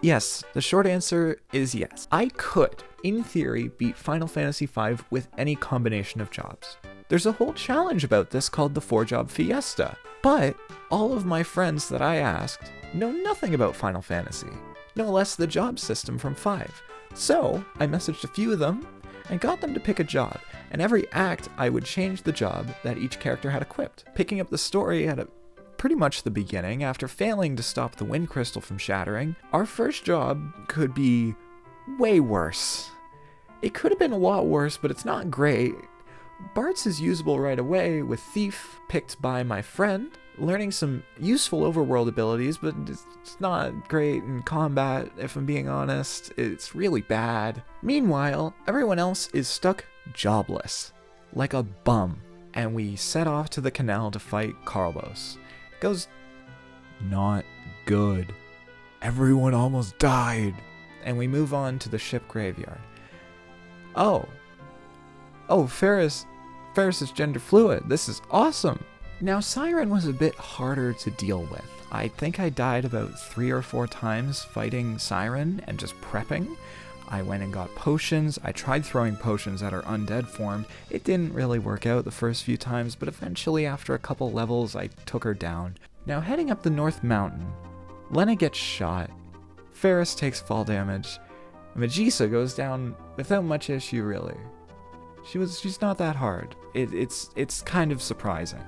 Yes, the short answer is yes. I could, in theory, beat Final Fantasy V with any combination of jobs. There's a whole challenge about this called the Four Job Fiesta, but all of my friends that I asked know nothing about Final Fantasy, no less the job system from 5. So I messaged a few of them and got them to pick a job, and every act I would change the job that each character had equipped, picking up the story at pretty much the beginning. After failing to stop the wind crystal from shattering, our first job could be way worse. It could have been a lot worse, but it's not great. Bart's is usable right away, with Thief picked by my friend, learning some useful overworld abilities, but it's not great in combat, if I'm being honest. It's really bad. Meanwhile, everyone else is stuck jobless, like a bum, and we set off to the canal to fight Carlos. It goes not good. Everyone almost died. And we move on to the ship graveyard. Oh, Ferris is gender fluid. This is awesome. Now, Siren was a bit harder to deal with. I think I died about 3 or 4 times fighting Siren and just prepping. I went and got potions. I tried throwing potions at her undead form. It didn't really work out the first few times, but eventually after a couple levels, I took her down. Now, heading up the North Mountain, Lena gets shot. Ferris takes fall damage. Magisa goes down without much issue, really. She's not that hard. It's kind of surprising.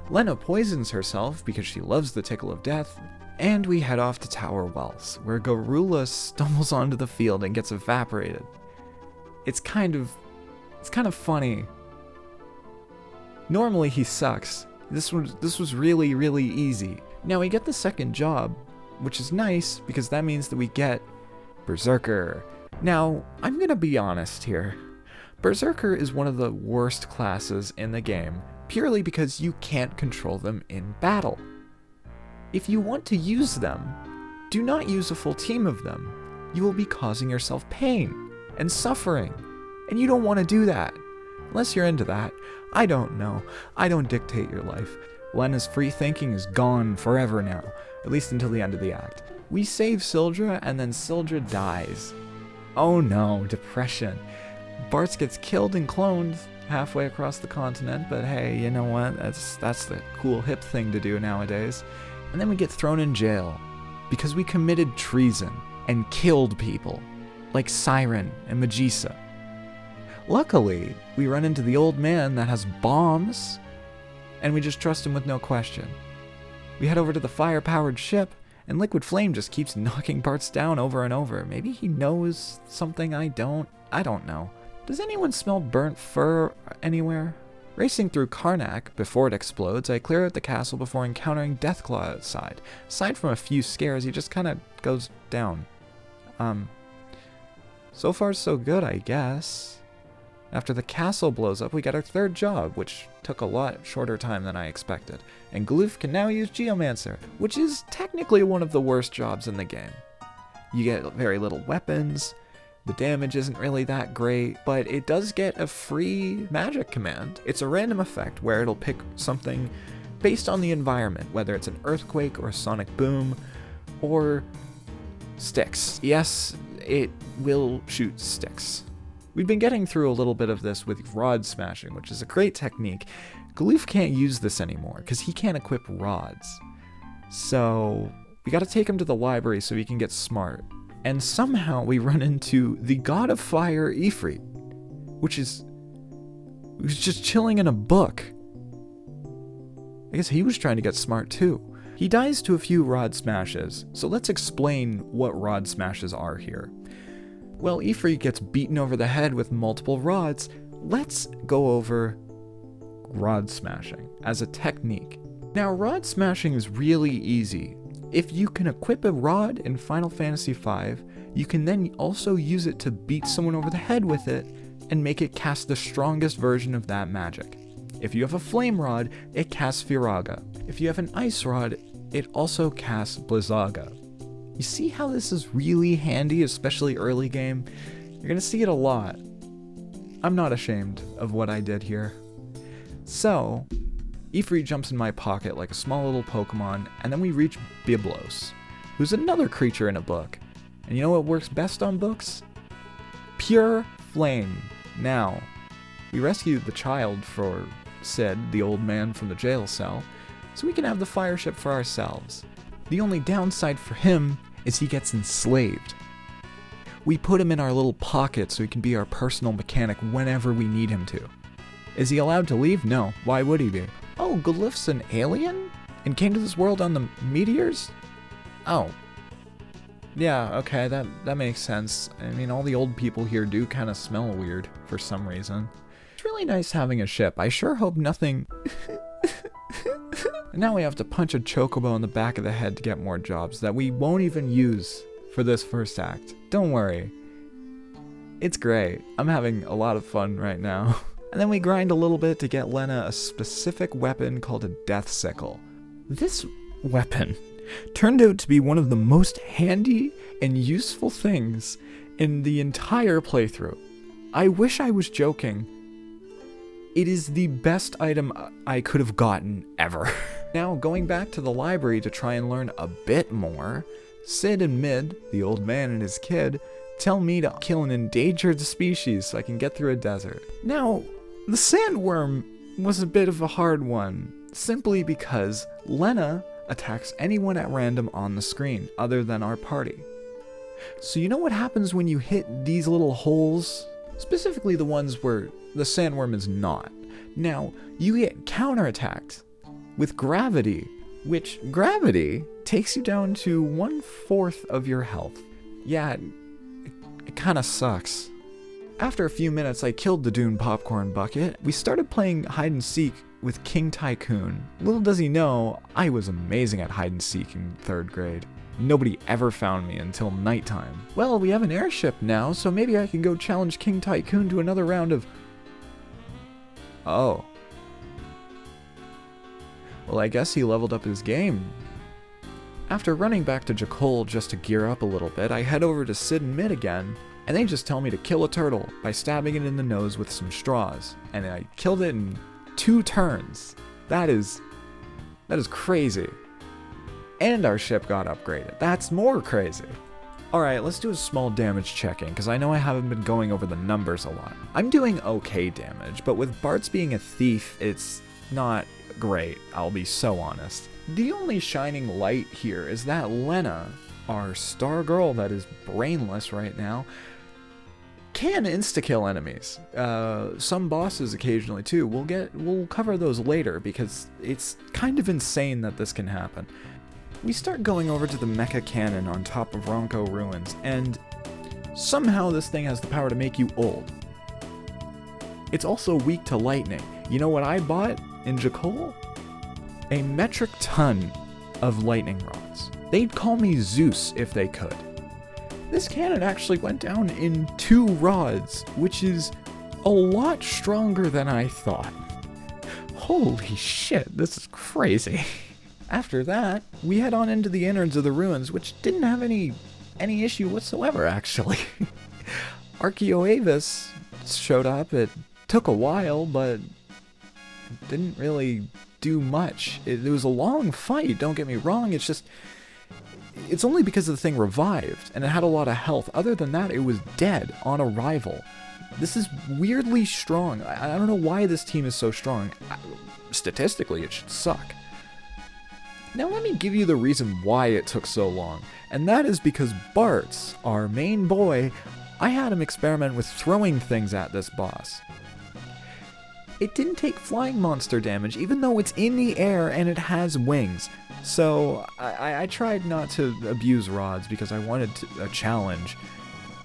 Lena poisons herself because she loves the tickle of death, and we head off to Tower Wells, where Garula stumbles onto the field and gets evaporated. It's kind of funny. Normally he sucks. This was really, really easy. Now we get the second job, which is nice because that means that we get Berserker. Now, I'm gonna be honest here. Berserker is one of the worst classes in the game, purely because you can't control them in battle. If you want to use them, do not use a full team of them. You will be causing yourself pain and suffering, and you don't want to do that. Unless you're into that. I don't know. I don't dictate your life. Lena's free thinking is gone forever now, at least until the end of the act. We save Sildra, and then Sildra dies. Oh no, depression. Bart gets killed and cloned halfway across the continent, but hey, you know what? That's the cool hip thing to do nowadays. And then we get thrown in jail because we committed treason and killed people, like Siren and Magisa. Luckily, we run into the old man that has bombs, and we just trust him with no question. We head over to the fire-powered ship, and Liquid Flame just keeps knocking Bart's down over and over. Maybe he knows something I don't know. Does anyone smell burnt fur anywhere? Racing through Karnak before it explodes, I clear out the castle before encountering Deathclaw outside. Aside from a few scares, he just kind of goes down. So far so good, I guess. After the castle blows up, we get our third job, which took a lot shorter time than I expected. And Gloof can now use Geomancer, which is technically one of the worst jobs in the game. You get very little weapons, the damage isn't really that great, but it does get a free magic command. It's a random effect where it'll pick something based on the environment, whether it's an earthquake or a sonic boom, or sticks. Yes, it will shoot sticks. We've been getting through a little bit of this with rod smashing, which is a great technique. Galoof can't use this anymore because he can't equip rods. So we gotta take him to the library so he can get smart. And somehow we run into the God of Fire Ifrit, which is just chilling in a book. I guess he was trying to get smart too. He dies to a few rod smashes, so let's explain what rod smashes are here. Well, Ifrit gets beaten over the head with multiple rods. Let's go over rod smashing as a technique. Now, rod smashing is really easy. If you can equip a rod in Final Fantasy V, you can then also use it to beat someone over the head with it and make it cast the strongest version of that magic. If you have a flame rod, it casts Firaga. If you have an ice rod, it also casts Blizzaga. You see how this is really handy, especially early game? You're gonna see it a lot. I'm not ashamed of what I did here. So, Ifrit jumps in my pocket like a small little Pokemon, and then we reach Biblos, who's another creature in a book. And you know what works best on books? Pure flame. Now, we rescued the child for Sid, the old man from the jail cell, so we can have the fire ship for ourselves. The only downside for him is he gets enslaved. We put him in our little pocket so he can be our personal mechanic whenever we need him to. Is he allowed to leave? No. Why would he be? Oh, Glyph's an alien? And came to this world on the meteors? Oh. Yeah, okay, that makes sense. I mean, all the old people here do kind of smell weird for some reason. It's really nice having a ship. I sure hope nothing... And now we have to punch a chocobo in the back of the head to get more jobs that we won't even use for this first act. Don't worry. It's great. I'm having a lot of fun right now. And then we grind a little bit to get Lena a specific weapon called a death sickle. This weapon turned out to be one of the most handy and useful things in the entire playthrough. I wish I was joking. It is the best item I could have gotten ever. Now, going back to the library to try and learn a bit more, Sid and Mid, the old man and his kid, tell me to kill an endangered species so I can get through a desert. Now, the sandworm was a bit of a hard one, simply because Lena attacks anyone at random on the screen, other than our party. So you know what happens when you hit these little holes? Specifically the ones where the sandworm is not. Now, you get counterattacked with gravity, which gravity takes you down to 1/4 of your health. Yeah, it kinda sucks. After a few minutes, I killed the Dune popcorn bucket. We started playing hide and seek with King Tycoon. Little does he know, I was amazing at hide and seek in 3rd grade. Nobody ever found me until nighttime. Well, we have an airship now, so maybe I can go challenge King Tycoon to another round of... Oh. Well, I guess he leveled up his game. After running back to Jakol just to gear up a little bit, I head over to Sid and Mid again, and they just tell me to kill a turtle by stabbing it in the nose with some straws. And I killed it in 2 turns. That is crazy. And our ship got upgraded. That's more crazy. Alright, let's do a small damage checking, because I know I haven't been going over the numbers a lot. I'm doing okay damage, but with Bart's being a thief, it's not great, I'll be so honest. The only shining light here is that Lena, our star girl that is brainless right now, can insta-kill enemies. Some bosses occasionally too. We'll cover those later because it's kind of insane that this can happen. We start going over to the mecha cannon on top of Ronco Ruins, and somehow this thing has the power to make you old. It's also weak to lightning. You know what I bought in Jakol? A metric ton of lightning rods. They'd call me Zeus if they could. This cannon actually went down in 2 rods, which is a lot stronger than I thought. Holy shit, this is crazy. After that, we head on into the innards of the ruins, which didn't have any issue whatsoever, actually. Archaeoavis showed up. It took a while, but it didn't really do much. It was a long fight, don't get me wrong. It's only because the thing revived, and it had a lot of health. Other than that, it was dead on arrival. This is weirdly strong. I don't know why this team is so strong. Statistically, it should suck. Now let me give you the reason why it took so long, and that is because Bart's, our main boy, I had him experiment with throwing things at this boss. It didn't take flying monster damage, even though it's in the air and it has wings. So I tried not to abuse rods because I wanted a challenge,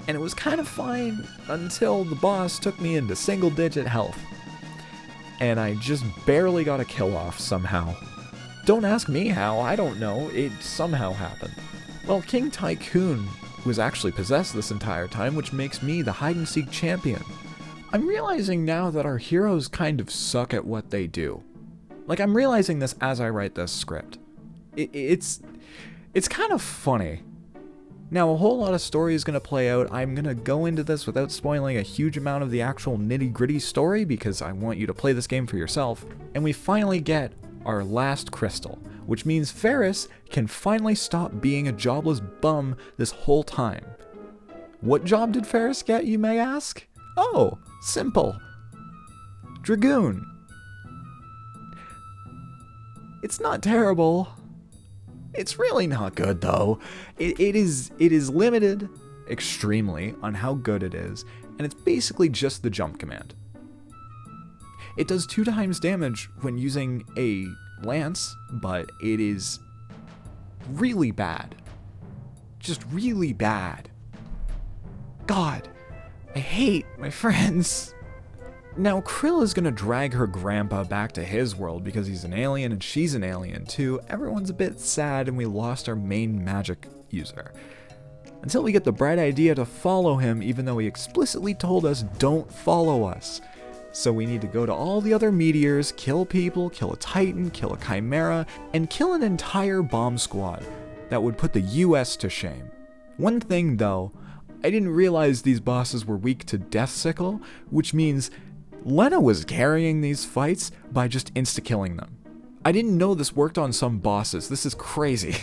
and it was kind of fine until the boss took me into single-digit health, and I just barely got a kill off somehow. Don't ask me how, I don't know, it somehow happened. Well, King Tycoon was actually possessed this entire time, which makes me the hide-and-seek champion. I'm realizing now that our heroes kind of suck at what they do. Like, I'm realizing this as I write this script. It's kind of funny. Now, a whole lot of story is going to play out. I'm going to go into this without spoiling a huge amount of the actual nitty-gritty story because I want you to play this game for yourself. And we finally get our last crystal, which means Ferris can finally stop being a jobless bum this whole time. What job did Ferris get, you may ask? Oh, simple. Dragoon. It's not terrible. It's really not good, though. It is limited extremely on how good it is, and it's basically just the jump command. It does 2 times damage when using a lance, but it is really bad. Just really bad. God, I hate my friends. Now, Krill is gonna drag her grandpa back to his world because he's an alien and she's an alien too. Everyone's a bit sad and we lost our main magic user. Until we get the bright idea to follow him, even though he explicitly told us don't follow us. So we need to go to all the other meteors, kill people, kill a Titan, kill a Chimera, and kill an entire bomb squad that would put the US to shame. One thing though, I didn't realize these bosses were weak to Death Sickle, which means Lena was carrying these fights by just insta-killing them. I didn't know this worked on some bosses. This is crazy.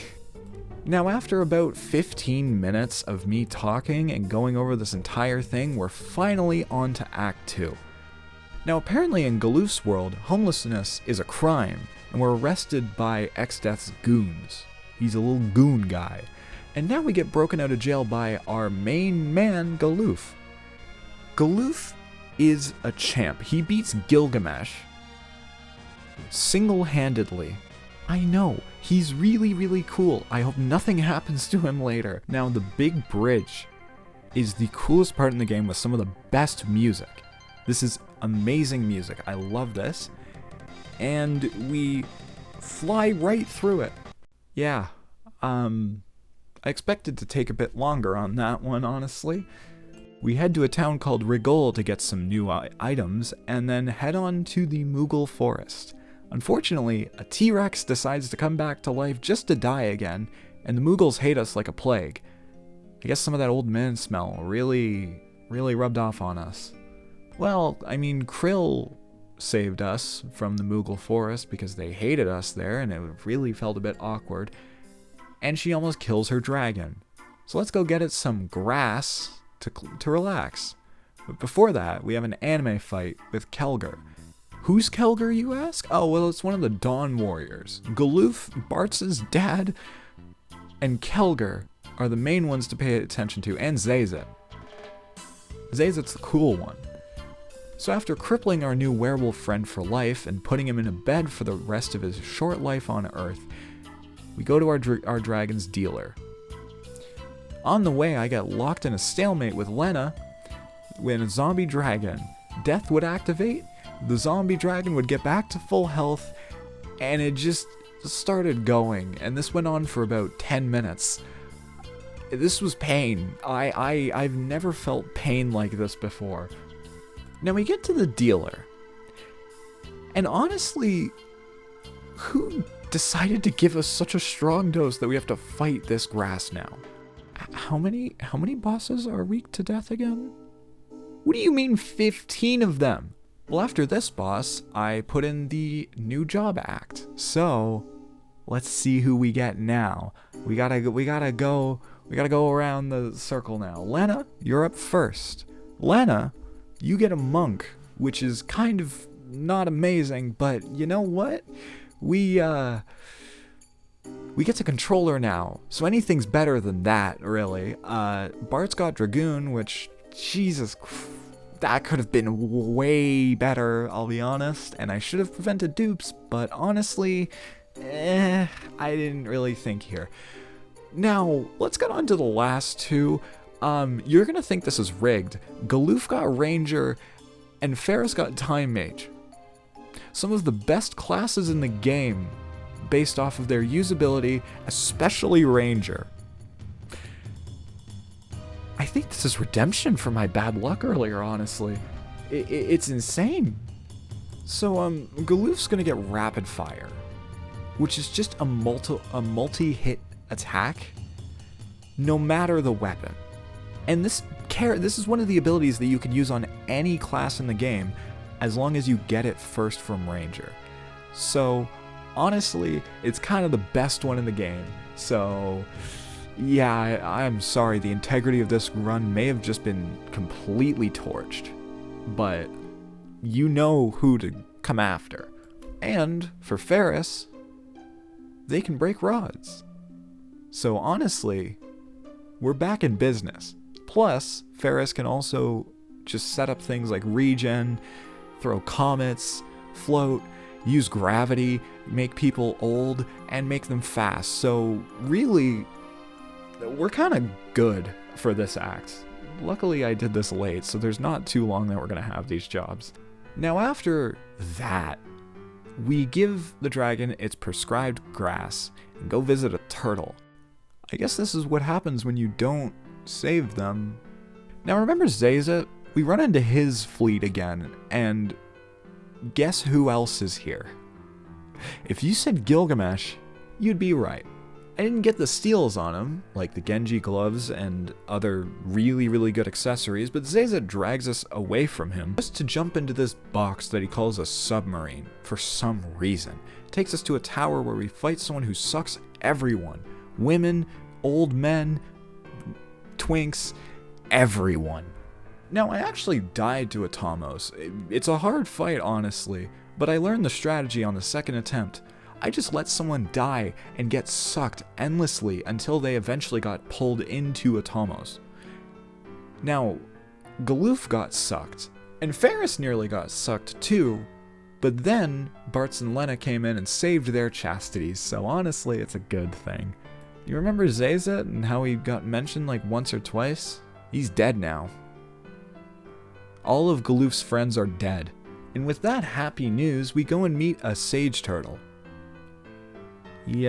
Now, after about 15 minutes of me talking and going over this entire thing, we're finally on to Act 2. Now, apparently in Galoof's world, homelessness is a crime, and we're arrested by X-Death's goons. He's a little goon guy. And now we get broken out of jail by our main man, Galoof. Galoof is a champ. He beats Gilgamesh single-handedly. I know, he's really, really cool. I hope nothing happens to him later. Now, the big bridge is the coolest part in the game with some of the best music. This is amazing music. I love this. And we fly right through it. Yeah, I expected to take a bit longer on that one, honestly. We head to a town called Rigol to get some new items, and then head on to the Moogle Forest. Unfortunately, a T-Rex decides to come back to life just to die again, and the Moogles hate us like a plague. I guess some of that old man smell really rubbed off on us. Well, I mean, Krill saved us from the Moogle Forest because they hated us there, and it really felt a bit awkward. And she almost kills her dragon. So let's go get it some grass to relax. But before that, we have an anime fight with Kelger. Who's Kelger, you ask? Oh, well, it's one of the Dawn Warriors. Galoof, Bartz's dad, and Kelger are the main ones to pay attention to, and Zazet. Zazet's the cool one. So after crippling our new werewolf friend for life and putting him in a bed for the rest of his short life on Earth, we go to our dragon's dealer. On the way, I get locked in a stalemate with Lena. When a zombie dragon death would activate, the zombie dragon would get back to full health, and it just started going, and this went on for about 10 minutes. This was pain. I've never felt pain like this before. Now we get to the dealer, and honestly, who decided to give us such a strong dose that we have to fight this grass now? How many bosses are weak to death again? What do you mean 15 of them? Well, after this boss, I put in the new job act. So, let's see who we get now. We gotta go around the circle now. Lena, you're up first. Lena, you get a monk, which is kind of not amazing, but you know what? We get to control her now, so anything's better than that, really. Bart's got Dragoon, which, Jesus, that could have been way better, I'll be honest, and I should have prevented dupes, but honestly, I didn't really think here. Now, let's get on to the last two. You're gonna think this is rigged. Galoof got Ranger, and Ferris got Time Mage. Some of the best classes in the game, based off of their usability, especially Ranger. I think this is redemption for my bad luck earlier, honestly. It's insane. So, Galoof's gonna get Rapid Fire, which is just a multi-hit attack, no matter the weapon. And this is one of the abilities that you can use on any class in the game, as long as you get it first from Ranger. So, Honestly, it's kind of the best one in the game. So, yeah, I'm sorry, the integrity of this run may have just been completely torched. But you know who to come after. And for Ferris, they can break rods. So honestly, we're back in business. Plus, Ferris can also just set up things like regen, throw comets, float, use gravity, make people old, and make them fast. So really, we're kind of good for this act. Luckily, I did this late, so there's not too long that we're going to have these jobs. Now after that, we give the dragon its prescribed grass and go visit a turtle. I guess this is what happens when you don't save them. Now remember Zazet? We run into his fleet again, and guess who else is here? If you said Gilgamesh, you'd be right. I didn't get the steals on him, like the Genji gloves and other really good accessories, but Zazet drags us away from him just to jump into this box that he calls a submarine for some reason. It takes us to a tower where we fight someone who sucks everyone. Women, old men, twinks, everyone. Now, I actually died to Atomos. It's a hard fight, honestly, but I learned the strategy on the second attempt. I just let someone die and get sucked endlessly until they eventually got pulled into Atomos. Now, Galoof got sucked, and Ferris nearly got sucked too, but then Bartz and Lena came in and saved their chastities, so honestly, it's a good thing. You remember Zazet and how he got mentioned like once or twice? He's dead now. All of Galoof's friends are dead, and with that happy news, we go and meet a sage turtle. He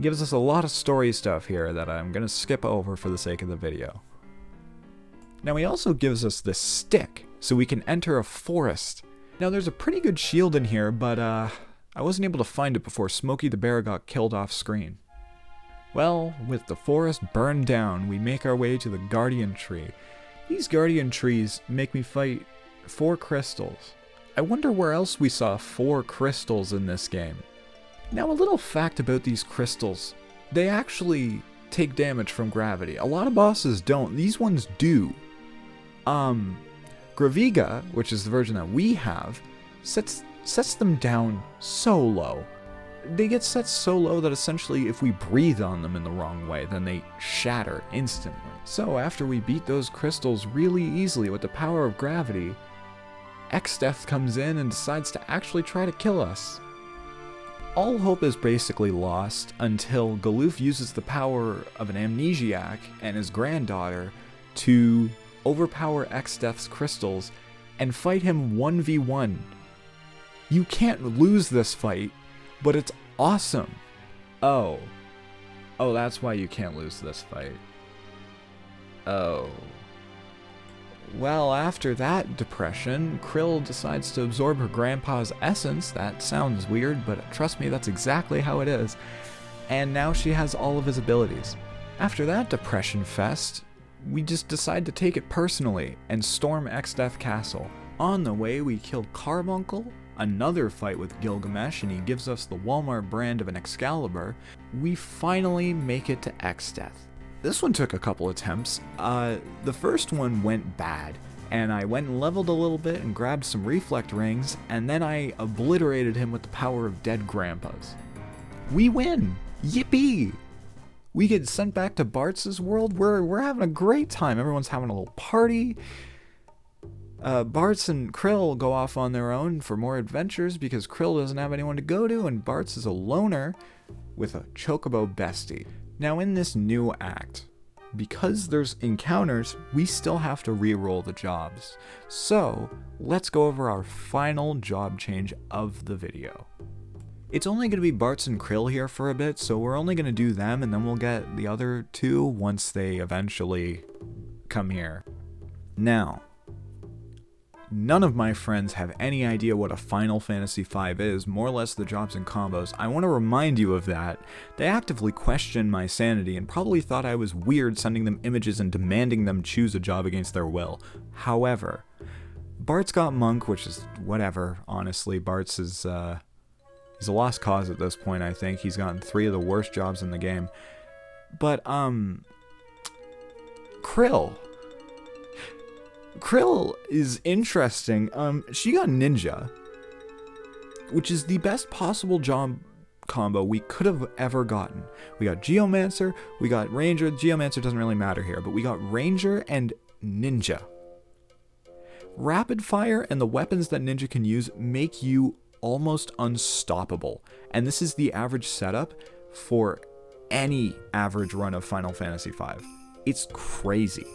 gives us a lot of story stuff here that I'm gonna skip over for the sake of the video. Now he also gives us this stick, so we can enter a forest. Now there's a pretty good shield in here, but I wasn't able to find it before Smokey the Bear got killed off screen. Well, with the forest burned down, we make our way to the Guardian Tree. These Guardian Trees make me fight 4 crystals. I wonder where else we saw 4 crystals in this game. Now a little fact about these crystals, they actually take damage from gravity. A lot of bosses don't, these ones do. Graviga, which is the version that we have, sets them down so low. They get set so low that essentially if we breathe on them in the wrong way, then they shatter instantly. So after we beat those crystals really easily with the power of gravity, X-Death comes in and decides to actually try to kill us. All hope is basically lost until Galoof uses the power of an amnesiac and his granddaughter to overpower X-Death's crystals and fight him 1v1. You can't lose this fight, but it's awesome. Oh, that's why you can't lose this fight. Oh. Well, after that depression, Krill decides to absorb her grandpa's essence. That sounds weird, but trust me, that's exactly how it is. And now she has all of his abilities. After that depression fest, we just decide to take it personally and storm X-Death Castle. On the way, we kill Carbuncle, another fight with Gilgamesh, and he gives us the Walmart brand of an Excalibur. We finally make it to X-Death. This one took a couple attempts. The first one went bad, and I went and leveled a little bit and grabbed some reflect rings, and then I obliterated him with the power of dead grandpas. We win! Yippee! We get sent back to Bartz's world. We're having a great time. Everyone's having a little party. Bartz and Krill go off on their own for more adventures because Krill doesn't have anyone to go to, and Bartz is a loner with a chocobo bestie. Now in this new act, because there's encounters, we still have to re-roll the jobs. So let's go over our final job change of the video. It's only going to be Bartz and Krill here for a bit, so we're only going to do them, and then we'll get the other 2 once they eventually come here. Now, none of my friends have any idea what a Final Fantasy V is, more or less the jobs and combos. I want to remind you of that. They actively questioned my sanity and probably thought I was weird sending them images and demanding them choose a job against their will. However, Bart's got Monk, which is whatever, honestly. Bart's is, He's a lost cause at this point, I think. He's gotten 3 of the worst jobs in the game. But, Krill. Krill is interesting. She got Ninja, which is the best possible job combo we could have ever gotten. We got Geomancer, we got Ranger. Geomancer doesn't really matter here, but we got Ranger and Ninja. Rapid fire and the weapons that Ninja can use make you almost unstoppable. And this is the average setup for any average run of Final Fantasy V. It's crazy.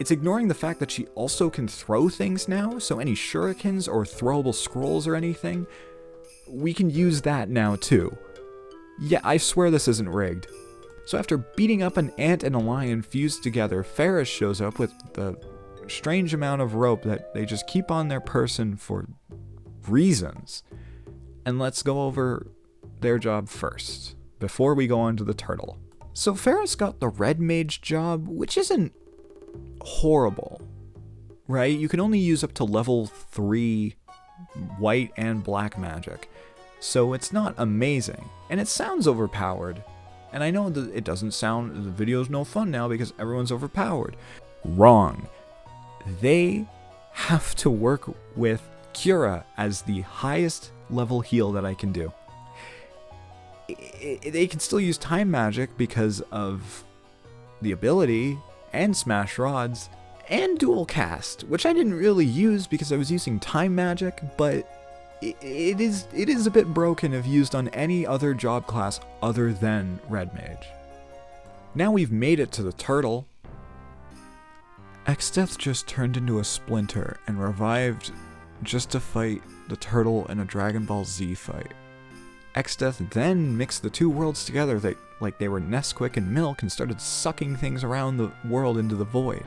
It's ignoring the fact that she also can throw things now, so any shurikens or throwable scrolls or anything, we can use that now too. Yeah, I swear this isn't rigged. So after beating up an ant and a lion fused together, Ferris shows up with the strange amount of rope that they just keep on their person for reasons. And let's go over their job first, before we go on to the turtle. So Ferris got the red mage job, which isn't horrible, right? You can only use up to level 3 white and black magic, so it's not amazing, and it sounds overpowered. And I know that it doesn't sound, the video's no fun now because everyone's overpowered. Wrong. They have to work with Cura as the highest level heal that I can do. They can still use time magic because of the ability, and smash rods, and dual cast, which I didn't really use because I was using time magic, but it is a bit broken if used on any other job class other than red mage. Now we've made it to the turtle. X-Death just turned into a splinter and revived just to fight the turtle in a Dragon Ball Z fight. X-Death then mixed the 2 worlds together like they were Nesquik and milk and started sucking things around the world into the void.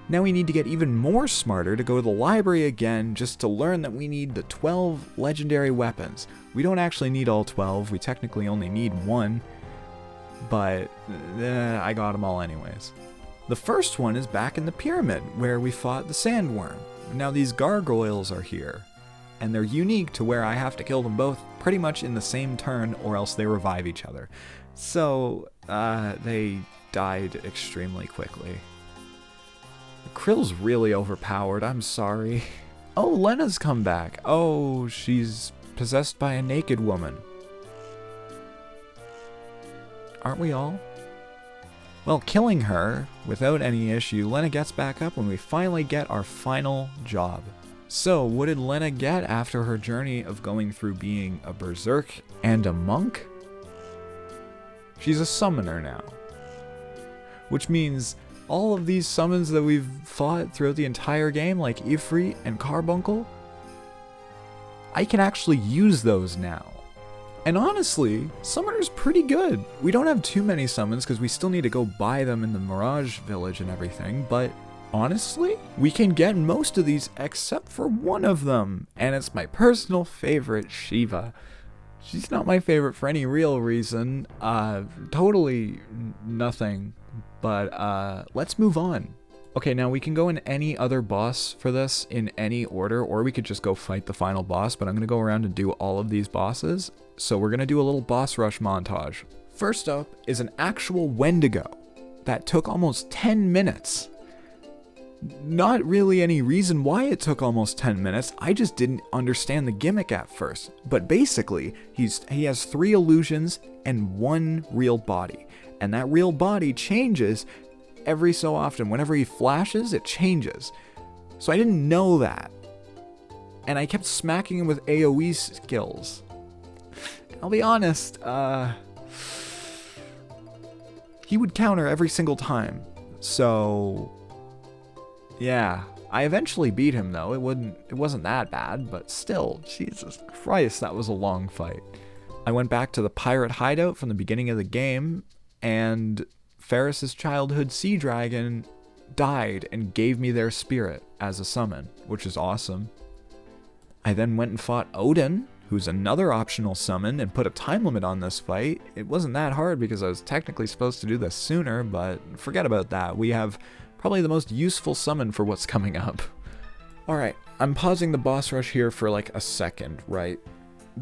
Now we need to get even more smarter to go to the library again just to learn that we need the 12 legendary weapons. We don't actually need all 12, we technically only need 1, but I got them all anyways. The first one is back in the pyramid where we fought the sandworm. Now these gargoyles are here, and they're unique to where I have to kill them both pretty much in the same turn or else they revive each other. So, they died extremely quickly. Krill's really overpowered, I'm sorry. Oh, Lena's come back. Oh, she's possessed by a naked woman. Aren't we all? Well, killing her without any issue, Lena gets back up when we finally get our final job. So, what did Lena get after her journey of going through being a berserk and a monk? She's a summoner now. Which means all of these summons that we've fought throughout the entire game, like Ifrit and Carbuncle, I can actually use those now. And honestly, Summoner's pretty good. We don't have too many summons because we still need to go buy them in the Mirage Village and everything, but honestly, we can get most of these except for one of them, and it's my personal favorite, Shiva. She's not my favorite for any real reason, totally nothing, but let's move on. Okay, now we can go in any other boss for this in any order, or we could just go fight the final boss, but I'm going to go around and do all of these bosses. So we're going to do a little boss rush montage. First up is an actual Wendigo that took almost 10 minutes. Not really any reason why it took almost 10 minutes, I just didn't understand the gimmick at first. But basically, he has 3 illusions and 1 real body. And that real body changes every so often. Whenever he flashes, it changes. So I didn't know that. And I kept smacking him with AoE skills. I'll be honest, he would counter every single time. So, yeah. I eventually beat him though. It wasn't that bad, but still, Jesus Christ, that was a long fight. I went back to the pirate hideout from the beginning of the game, and Ferris's childhood sea dragon died and gave me their spirit as a summon, which is awesome. I then went and fought Odin, who's another optional summon, and put a time limit on this fight. It wasn't that hard because I was technically supposed to do this sooner, but forget about that. We have probably the most useful summon for what's coming up. Alright, I'm pausing the boss rush here for like a second, right?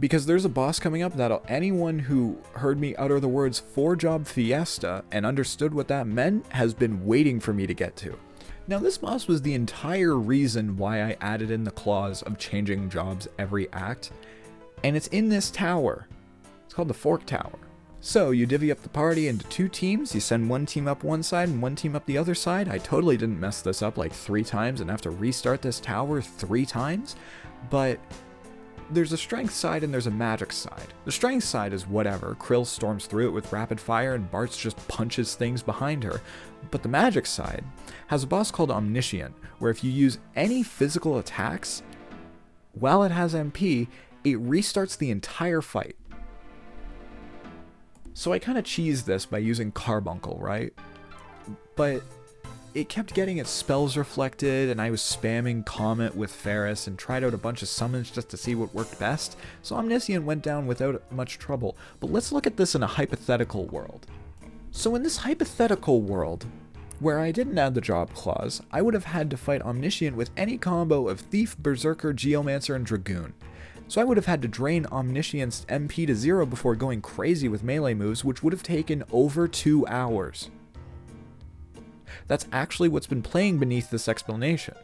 because there's a boss coming up that anyone who heard me utter the words Four Job Fiesta and understood what that meant has been waiting for me to get to. Now, this boss was the entire reason why I added in the clause of changing jobs every act, and it's in this tower. It's called the Fork Tower. So you divvy up the party into 2 teams, you send one team up one side and one team up the other side. I totally didn't mess this up like 3 times and have to restart this tower 3 times, but there's a strength side and there's a magic side. The strength side is whatever. Krill storms through it with rapid fire and Bartz just punches things behind her. But the magic side has a boss called Omniscient, where if you use any physical attacks while it has MP, it restarts the entire fight. So I kind of cheesed this by using Carbuncle, right? But it kept getting its spells reflected, and I was spamming Comet with Ferris and tried out a bunch of summons just to see what worked best, so Omniscient went down without much trouble. But let's look at this in a hypothetical world. So in this hypothetical world, where I didn't add the job clause, I would have had to fight Omniscient with any combo of Thief, Berserker, Geomancer, and Dragoon. So I would have had to drain Omniscient's MP to 0 before going crazy with melee moves, which would have taken over 2 hours. That's actually what's been playing beneath this explanation.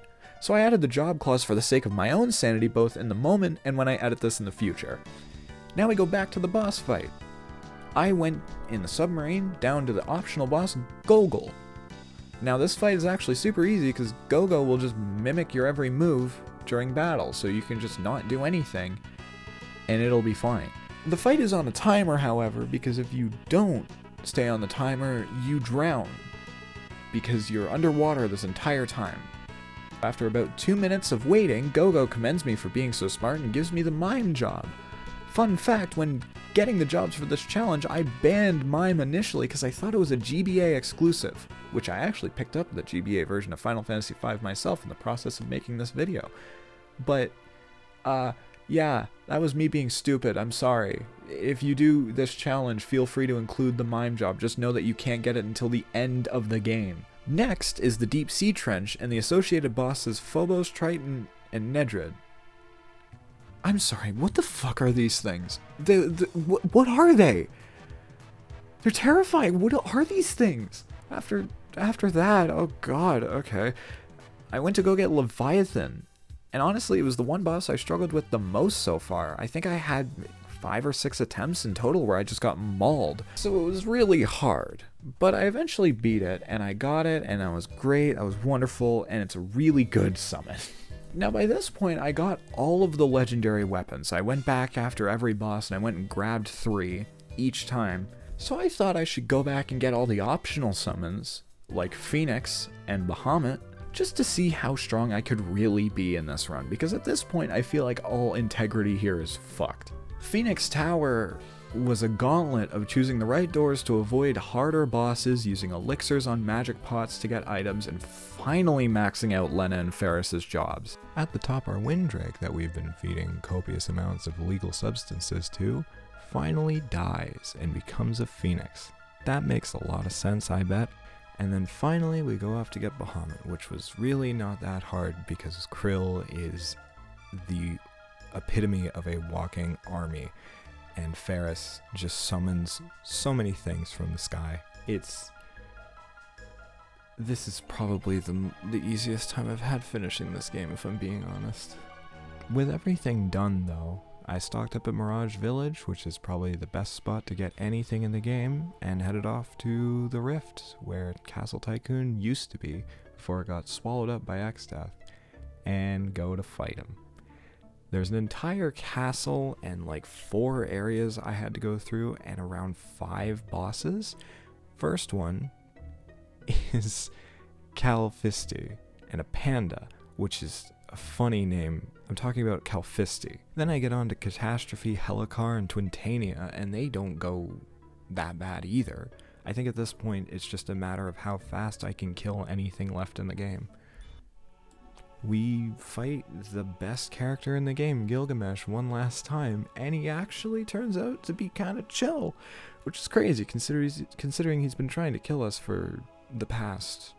So I added the job clause for the sake of my own sanity both in the moment and when I edit this in the future. Now we go back to the boss fight. I went in the submarine down to the optional boss, Gogol. Now this fight is actually super easy because Gogo will just mimic your every move during battle, so you can just not do anything and it'll be fine. The fight is on a timer, however, because if you don't stay on the timer, you drown because you're underwater this entire time. After about 2 minutes of waiting, Gogo commends me for being so smart and gives me the mime job. Fun fact, when getting the jobs for this challenge, I banned mime initially because I thought it was a GBA exclusive, which I actually picked up the GBA version of Final Fantasy V myself in the process of making this video. But, yeah, that was me being stupid, I'm sorry. If you do this challenge, feel free to include the mime job, just know that you can't get it until the end of the game. Next is the Deep Sea Trench and the associated bosses Phobos, Triton, and Nedrid. I'm sorry, what the fuck are these things? What are they? They're terrifying, what are these things? After that, oh god, okay. I went to go get Leviathan. And honestly, it was the one boss I struggled with the most so far. I think I had 5 or 6 attempts in total where I just got mauled. So it was really hard. But I eventually beat it, and I got it, and I was great, I was wonderful, and it's a really good summon. Now by this point, I got all of the legendary weapons. I went back after every boss, and I went and grabbed 3 each time. So I thought I should go back and get all the optional summons, like Phoenix and Bahamut, just to see how strong I could really be in this run, because at this point I feel like all integrity here is fucked. Phoenix Tower was a gauntlet of choosing the right doors to avoid harder bosses, using elixirs on magic pots to get items, and finally maxing out Lena and Ferris's jobs. At the top, our Windrake that we've been feeding copious amounts of illegal substances to finally dies and becomes a phoenix. That makes a lot of sense, I bet. And then finally we go off to get Bahamut, which was really not that hard because Krill is the epitome of a walking army, and Ferris just summons so many things from the sky. This is probably the easiest time I've had finishing this game, if I'm being honest. With everything done though, I stocked up at Mirage Village, which is probably the best spot to get anything in the game, and headed off to the Rift, where Castle Tycoon used to be before it got swallowed up by X-Death, and go to fight him. There's an entire castle and like 4 areas I had to go through and around 5 bosses. First one is Calfisti and a panda, which is a funny name. I'm talking about Calfisti. Then I get on to Catastrophe, Helicar, and Twintania, and they don't go that bad either. I think at this point it's just a matter of how fast I can kill anything left in the game. We fight the best character in the game, Gilgamesh, one last time, and he actually turns out to be kind of chill, which is crazy considering he's been trying to kill us for the past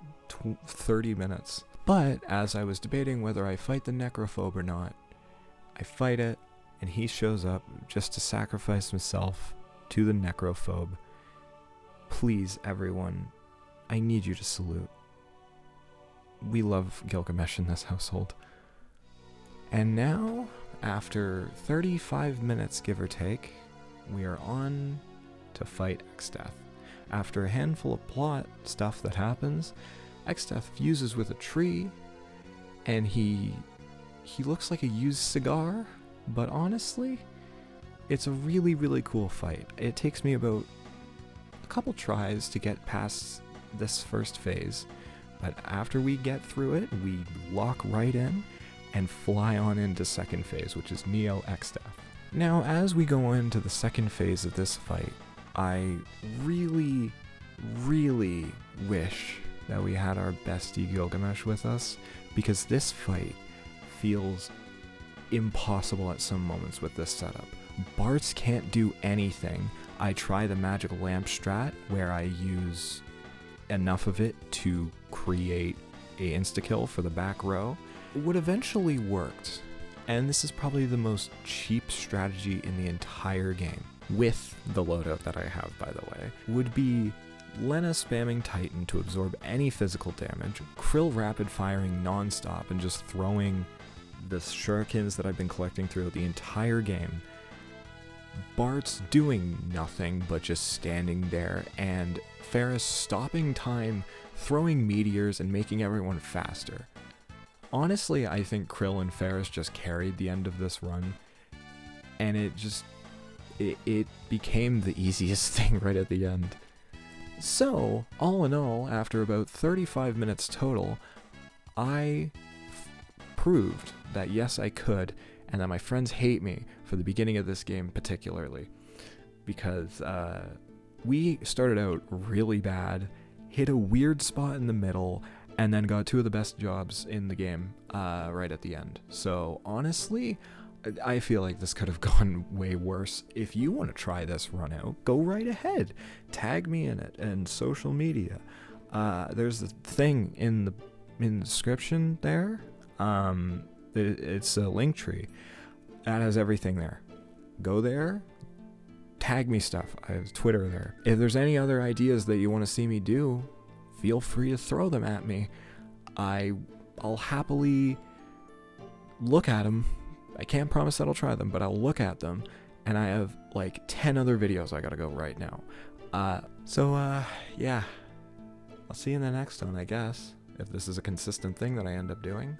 30 minutes. But as I was debating whether I fight the Necrophobe or not, I fight it, and he shows up just to sacrifice himself to the necrophobe. Please, everyone, I need you to salute. We love Gilgamesh in this household. And now, after 35 minutes, give or take, we are on to fight X-Death. After a handful of plot stuff that happens, X-Death fuses with a tree, and he looks like a used cigar, but honestly, it's a really, really cool fight. It takes me about a couple tries to get past this first phase, but after we get through it, we lock right in and fly on into second phase, which is Neo X-Death. Now, as we go into the second phase of this fight, I really, really wish that we had our bestie Gilgamesh with us, because this fight feels impossible at some moments with this setup. Bart's can't do anything. I try the magic lamp strat, where I use enough of it to create a insta-kill for the back row. What eventually worked, and this is probably the most cheap strategy in the entire game, with the loadout that I have, by the way, would be Lena spamming Titan to absorb any physical damage, Krill rapid firing non-stop and just throwing the shurikens that I've been collecting throughout the entire game, Bart's doing nothing but just standing there, and Ferris stopping time, throwing meteors, and making everyone faster. Honestly, I think Krill and Ferris just carried the end of this run, and it became the easiest thing right at the end. So, all in all, after about 35 minutes total, I proved that yes, I could, and that my friends hate me for the beginning of this game particularly, because we started out really bad, hit a weird spot in the middle, and then got two of the best jobs in the game right at the end. So honestly, I feel like this could have gone way worse. If you want to try this run out, go right ahead. Tag me in it and social media. There's a thing in the description there. It's a link tree that has everything there. Go there, tag me stuff. I have Twitter there. If there's any other ideas that you want to see me do, feel free to throw them at me. I'll happily look at them. I can't promise that I'll try them, but I'll look at them, and I have like 10 other videos I gotta go right now. Yeah, I'll see you in the next one, I guess, if this is a consistent thing that I end up doing.